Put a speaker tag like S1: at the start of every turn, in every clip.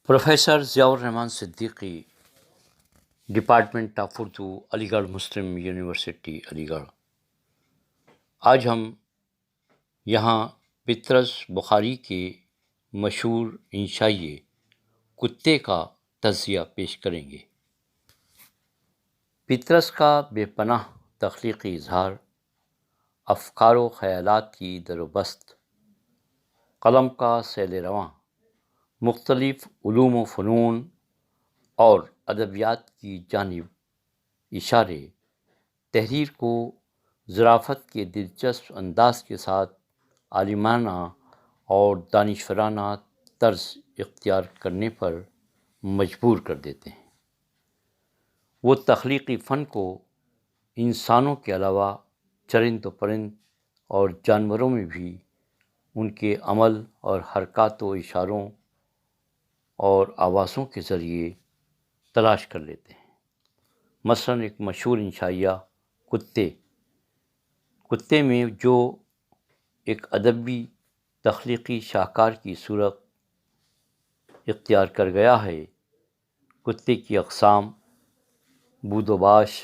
S1: Professor Zia الرحمن Siddiqui, department of Urdu, علی گڑھ مسلم university علی گڑھ۔ آج ہم یہاں پطرس بخاری کے مشہور انشائیے کتے کا تجزیہ پیش کریں گے۔ پطرس کا بے پناہ تخلیقی اظہار، افکار و خیالات کی در و بست، قلم کا سیل رواں، مختلف علوم و فنون اور ادبیات کی جانب اشارے، تحریر کو ظرافت کے دلچسپ انداز کے ساتھ عالمانہ اور دانشورانہ طرز اختیار کرنے پر مجبور کر دیتے ہیں۔ وہ تخلیقی فن کو انسانوں کے علاوہ چرند و پرند اور جانوروں میں بھی ان کے عمل اور حرکات و اشاروں اور آوازوں کے ذریعے تلاش کر لیتے ہیں۔ مثلاً ایک مشہور انشائیہ کتے میں جو ایک ادبی تخلیقی شاہکار کی صورت اختیار کر گیا ہے، کتے کی اقسام، بود و باش،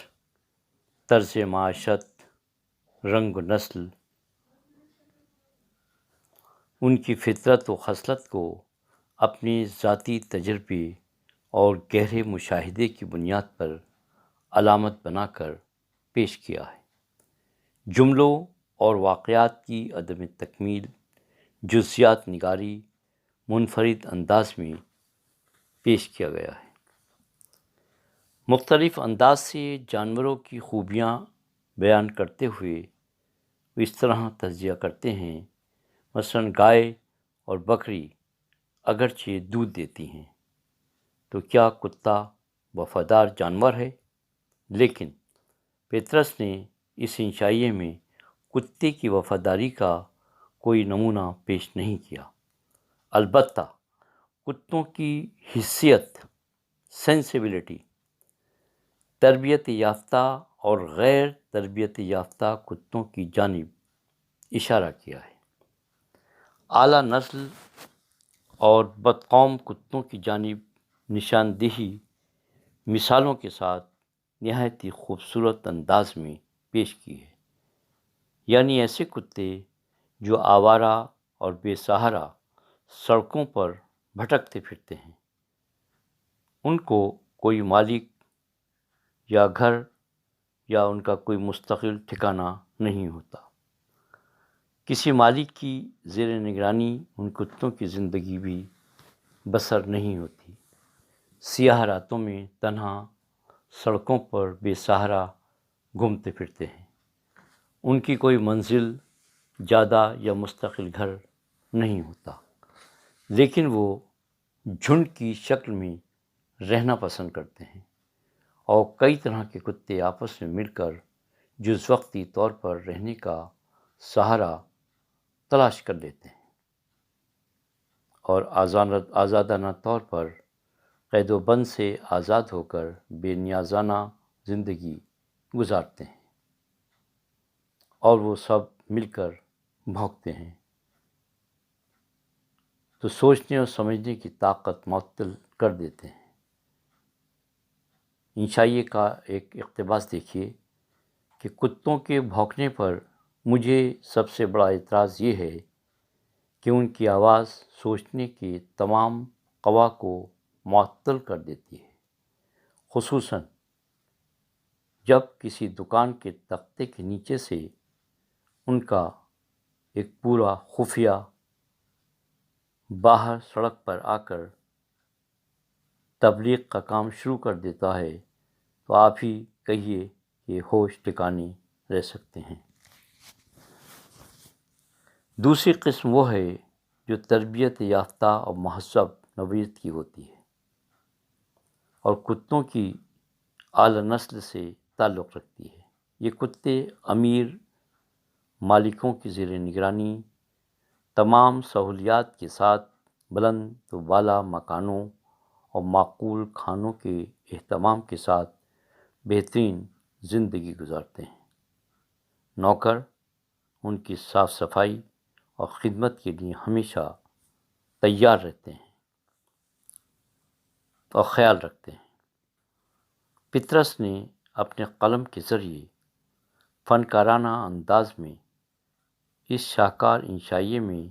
S1: طرز معاشرت، رنگ و نسل، ان کی فطرت و خصلت کو اپنے ذاتی تجربے اور گہرے مشاہدے کی بنیاد پر علامت بنا کر پیش کیا ہے۔ جملوں اور واقعات کی عدم تکمیل، جزیات نگاری منفرد انداز میں پیش کیا گیا ہے۔ مختلف انداز سے جانوروں کی خوبیاں بیان کرتے ہوئے وہ اس طرح تجزیہ کرتے ہیں، مثلاً گائے اور بکری اگرچہ دودھ دیتی ہیں تو کیا کتا وفادار جانور ہے؟ لیکن پطرس نے اس انشائیے میں کتے کی وفاداری کا کوئی نمونہ پیش نہیں کیا۔ البتہ کتوں کی حیثیت، سینسیبلٹی، تربیت یافتہ اور غیر تربیت یافتہ کتوں کی جانب اشارہ کیا ہے۔ اعلیٰ نسل اور بدقوم کتوں کی جانب نشاندہی مثالوں کے ساتھ نہایت ہی خوبصورت انداز میں پیش کی ہے۔ یعنی ایسے کتے جو آوارہ اور بے سہارا سڑکوں پر بھٹکتے پھرتے ہیں، ان کو کوئی مالک یا گھر یا ان کا کوئی مستقل ٹھکانہ نہیں ہوتا۔ کسی مالک کی زیر نگرانی ان کتوں کی زندگی بھی بسر نہیں ہوتی۔ سیاہ راتوں میں تنہا سڑکوں پر بے سہارا گھومتے پھرتے ہیں۔ ان کی کوئی منزل، جادہ یا مستقل گھر نہیں ہوتا، لیکن وہ جھنڈ کی شکل میں رہنا پسند کرتے ہیں، اور کئی طرح کے کتے آپس میں مل کر جز وقتی طور پر رہنے کا سہارا تلاش کر لیتے ہیں اور آزادانہ طور پر قید و بند سے آزاد ہو کر بے نیازانہ زندگی گزارتے ہیں، اور وہ سب مل کر بھونکتے ہیں تو سوچنے اور سمجھنے کی طاقت معطل کر دیتے ہیں۔ انشائیے کا ایک اقتباس دیکھیے کہ کتوں کے بھونکنے پر مجھے سب سے بڑا اعتراض یہ ہے کہ ان کی آواز سوچنے کے تمام قوا کو معطل کر دیتی ہے، خصوصاً جب کسی دکان کے تختے کے نیچے سے ان کا ایک پورا خفیہ باہر سڑک پر آ کر تبلیغ کا کام شروع کر دیتا ہے تو آپ ہی کہیے کہ ہوش ٹھکانے رہ سکتے ہیں۔ دوسری قسم وہ ہے جو تربیت یافتہ اور مہذب نوعیت کی ہوتی ہے اور کتوں کی اعلیٰ نسل سے تعلق رکھتی ہے۔ یہ کتے امیر مالکوں کی زیر نگرانی تمام سہولیات کے ساتھ بلند و بالا مکانوں اور معقول کھانوں کے اہتمام کے ساتھ بہترین زندگی گزارتے ہیں۔ نوکر ان کی صاف صفائی اور خدمت کے لیے ہمیشہ تیار رہتے ہیں اور خیال رکھتے ہیں۔ پطرس نے اپنے قلم کے ذریعے فنکارانہ انداز میں اس شاہکار انشائیے میں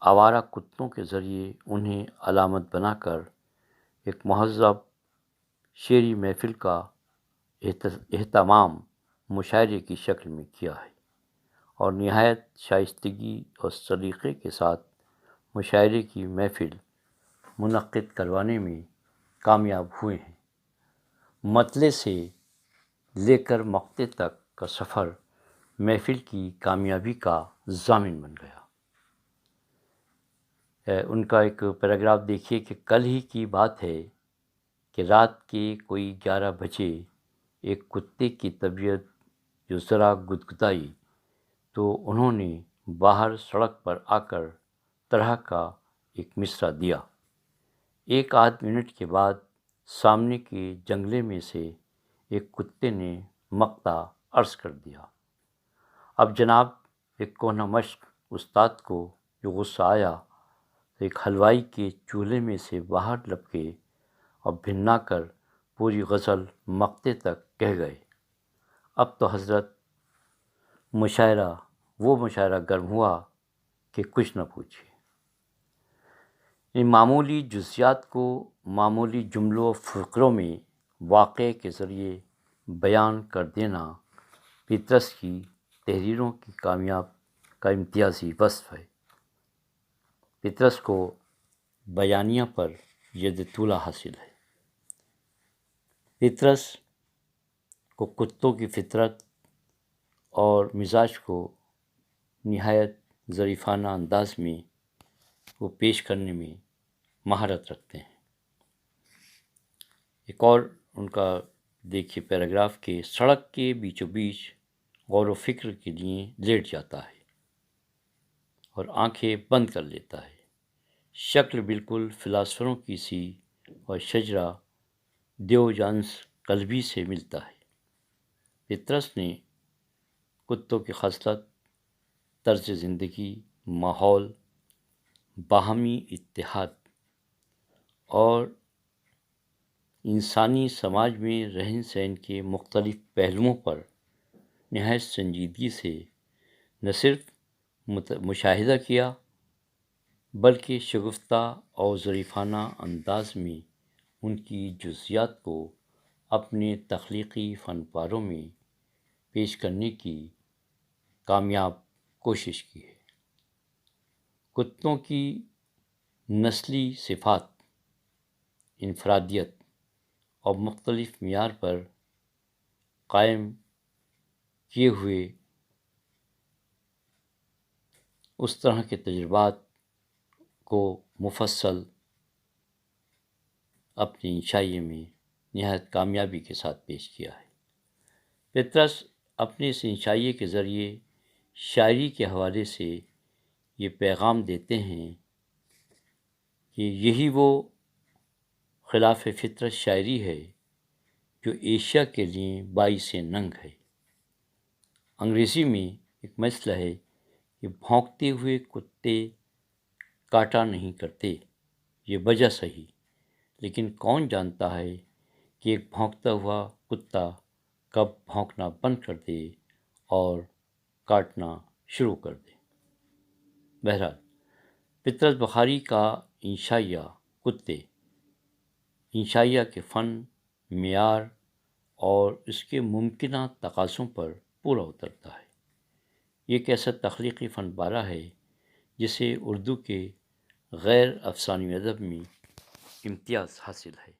S1: آوارہ کتوں کے ذریعے انہیں علامت بنا کر ایک مہذب شعری محفل کا اہتمام مشاعرے کی شکل میں کیا ہے، اور نہایت شائستگی اور سلیقے کے ساتھ مشاعرے کی محفل منعقد کروانے میں کامیاب ہوئے ہیں۔ مطلع سے لے کر مقطع تک کا سفر محفل کی کامیابی کا ضامن بن گیا۔ ان کا ایک پیراگراف دیکھیے کہ کل ہی کی بات ہے کہ رات کے کوئی 11 بجے ایک کتے کی طبیعت جو ذرا گدگدائی تو انہوں نے باہر سڑک پر آ کر طرح کا ایک مصرع دیا۔ ایک آدھ منٹ کے بعد سامنے کے جنگلے میں سے ایک کتے نے مقطع عرض کر دیا۔ اب جناب ایک کہنہ مشق استاد کو جو غصہ آیا تو ایک حلوائی کے چولہے میں سے باہر لپکے اور بھننا کر پوری غزل مقطع تک کہہ گئے۔ اب تو حضرت وہ مشاعرہ گرم ہوا کہ کچھ نہ پوچھیے۔ ان معمولی جزیات کو معمولی جملوں و فقروں میں واقعے کے ذریعے بیان کر دینا پطرس کی تحریروں کی کامیاب کا امتیازی وصف ہے۔ پطرس کو بیانیہ پر ید طولہ حاصل ہے۔ پطرس کو کتوں کی فطرت اور مزاج کو نہایت ظریفانہ انداز میں وہ پیش کرنے میں مہارت رکھتے ہیں۔ ایک اور ان کا دیکھیے پیراگراف کہ سڑک کے بیچوں بیچ غور و فکر کے لیے لیٹ جاتا ہے اور آنکھیں بند کر لیتا ہے۔ شکل بالکل فلاسفروں کی سی اور شجرہ دیوجانس قلبی سے ملتا ہے۔ پطرس نے کتوں کی خصلت، طرز زندگی، ماحول، باہمی اتحاد اور انسانی سماج میں رہن سہن کے مختلف پہلوؤں پر نہایت سنجیدگی سے نہ صرف مشاہدہ کیا بلکہ شگفتہ اور ظریفانہ انداز میں ان کی جزیات کو اپنے تخلیقی فن پاروں میں پیش کرنے کی کامیاب کوشش کی ہے۔ کتوں کی نسلی صفات، انفرادیت اور مختلف معیار پر قائم کیے ہوئے اس طرح کے تجربات کو مفصل اپنی انشائیے میں نہایت کامیابی کے ساتھ پیش کیا ہے۔ پطرس اپنے اس انشائیے کے ذریعے شاعری کے حوالے سے یہ پیغام دیتے ہیں کہ یہی وہ خلاف فطرت شاعری ہے جو ایشیا کے لیے باعث ننگ ہے۔ انگریزی میں ایک مسئلہ ہے کہ بھونکتے ہوئے کتے کاٹا نہیں کرتے، یہ وجہ صحیح، لیکن کون جانتا ہے کہ ایک بھونکتا ہوا کتا کب بھونکنا بند کر دے اور کاٹنا شروع کر دے۔ بہرحال پطرس بخاری کا انشائیہ کتے، انشائیہ کے فن، معیار اور اس کے ممکنہ تقاضوں پر پورا اترتا ہے۔ یہ ایک ایسا تخلیقی فن پارہ ہے جسے اردو کے غیر افسانوی ادب میں امتیاز حاصل ہے۔